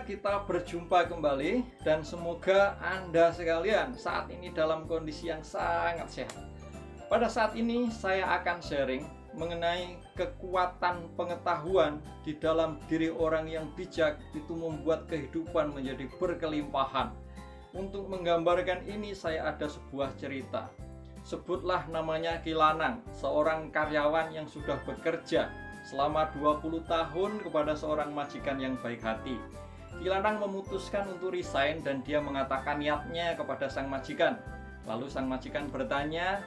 kita berjumpa kembali dan semoga Anda sekalian saat ini dalam kondisi yang sangat sehat. Pada saat ini saya akan sharing mengenai kekuatan pengetahuan di dalam diri orang yang bijak itu membuat kehidupan menjadi berkelimpahan. Untuk menggambarkan ini saya ada sebuah cerita. Sebutlah namanya Ki Lanang, seorang karyawan yang sudah bekerja selama 20 tahun kepada seorang majikan yang baik hati. Ki Lanang memutuskan untuk resign dan dia mengatakan niatnya kepada sang majikan. Lalu sang majikan bertanya,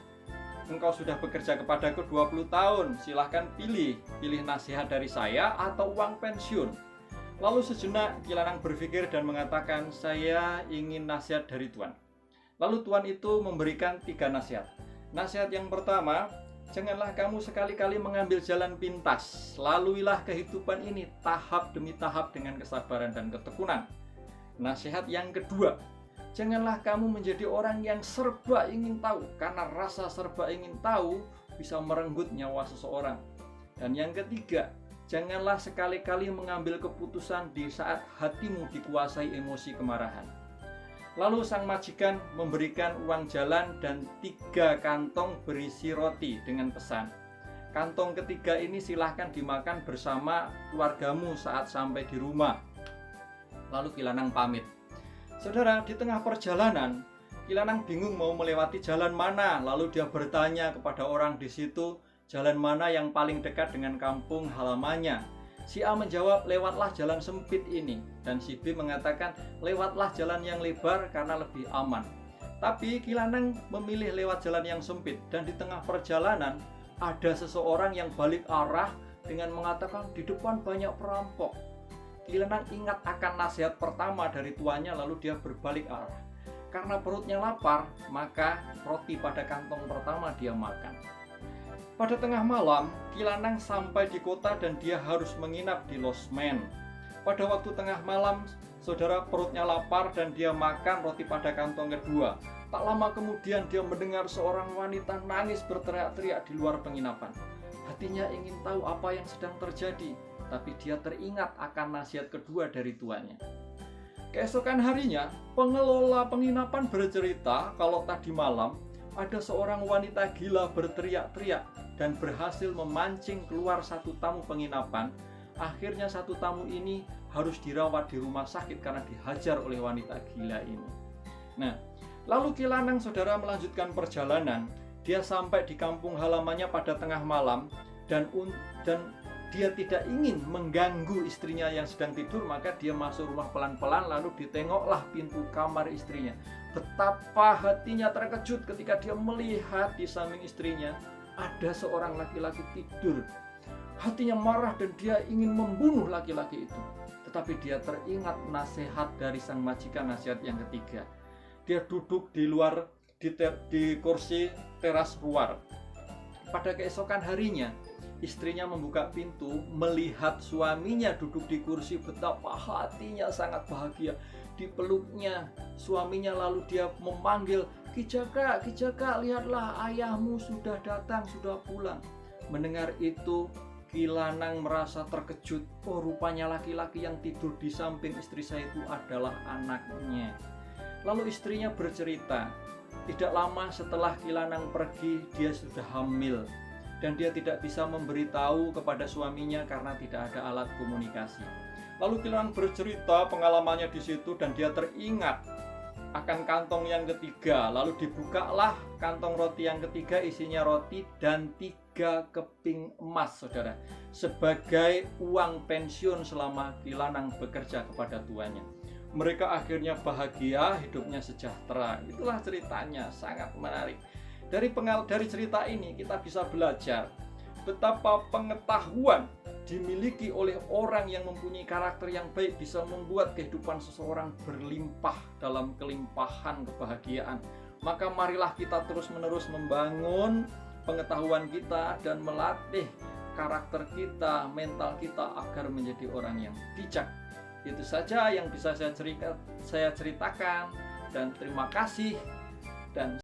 "Engkau sudah bekerja kepadaku 20 tahun, silahkan pilih nasihat dari saya atau uang pensiun." Lalu sejenak Ki Lanang berpikir dan mengatakan, "Saya ingin nasihat dari Tuan." Lalu Tuan itu memberikan 3 nasihat. Nasihat yang pertama, janganlah kamu sekali-kali mengambil jalan pintas. Laluilah kehidupan ini tahap demi tahap dengan kesabaran dan ketekunan. Nasihat yang kedua, janganlah kamu menjadi orang yang serba ingin tahu, karena rasa serba ingin tahu bisa merenggut nyawa seseorang. Dan yang ketiga, janganlah sekali-kali mengambil keputusan di saat hatimu dikuasai emosi kemarahan. Lalu sang majikan memberikan uang jalan dan 3 kantong berisi roti dengan pesan, "Kantong ketiga ini silahkan dimakan bersama keluargamu saat sampai di rumah." Lalu Ki Lanang pamit. Saudara, di tengah perjalanan, Ki Lanang bingung mau melewati jalan mana. Lalu dia bertanya kepada orang di situ, jalan mana yang paling dekat dengan kampung halamannya. Si A menjawab, "Lewatlah jalan sempit ini." Dan si B mengatakan, "Lewatlah jalan yang lebar karena lebih aman." Tapi Ki Lanang memilih lewat jalan yang sempit. Dan di tengah perjalanan ada seseorang yang balik arah dengan mengatakan, "Di depan banyak perampok." Ki Lanang ingat akan nasihat pertama dari tuannya, lalu dia berbalik arah. Karena perutnya lapar, maka roti pada kantong pertama dia makan. Pada tengah malam, Ki Lanang sampai di kota dan dia harus menginap di losmen. Pada waktu tengah malam, saudara, perutnya lapar dan dia makan roti pada kantong kedua. Tak lama kemudian dia mendengar seorang wanita nangis berteriak-teriak di luar penginapan. Hatinya ingin tahu apa yang sedang terjadi, tapi dia teringat akan nasihat kedua dari tuannya. Keesokan harinya, pengelola penginapan bercerita kalau tadi malam ada seorang wanita gila berteriak-teriak dan berhasil memancing keluar 1 tamu penginapan. Akhirnya 1 tamu ini harus dirawat di rumah sakit karena dihajar oleh wanita gila ini. Nah, lalu Ki Lanang, saudara, melanjutkan perjalanan. Dia sampai di kampung halamannya pada tengah malam dan dia tidak ingin mengganggu istrinya yang sedang tidur, maka dia masuk rumah pelan-pelan lalu ditengoklah pintu kamar istrinya. Betapa hatinya terkejut ketika dia melihat di samping istrinya ada seorang laki-laki tidur. Hatinya marah dan dia ingin membunuh laki-laki itu. Tetapi dia teringat nasihat dari sang majikan, nasihat yang ketiga. Dia duduk di luar di kursi teras luar. Pada keesokan harinya, istrinya membuka pintu melihat suaminya duduk di kursi. Betapa hatinya sangat bahagia. Dipeluknya suaminya, lalu dia memanggil, "Ki Jaka, Ki Jaka, lihatlah ayahmu sudah datang, sudah pulang." Mendengar itu, Ki Lanang merasa terkejut. Oh, rupanya laki-laki yang tidur di samping istri saya itu adalah anaknya. Lalu istrinya bercerita, tidak lama setelah Ki Lanang pergi, dia sudah hamil. Dan dia tidak bisa memberitahu kepada suaminya karena tidak ada alat komunikasi. Lalu Ki Lanang bercerita pengalamannya di situ dan dia teringat akan kantong yang ketiga. Lalu dibukalah kantong roti yang ketiga, isinya roti dan 3 keping emas, saudara, sebagai uang pensiun selama Ki Lanang bekerja kepada tuannya. Mereka akhirnya bahagia, hidupnya sejahtera. Itulah ceritanya, sangat menarik. Dari cerita ini kita bisa belajar betapa pengetahuan dimiliki oleh orang yang mempunyai karakter yang baik bisa membuat kehidupan seseorang berlimpah dalam kelimpahan kebahagiaan. Maka marilah kita terus-menerus membangun pengetahuan kita dan melatih karakter kita, mental kita agar menjadi orang yang bijak. Itu saja yang bisa saya ceritakan, dan terima kasih dan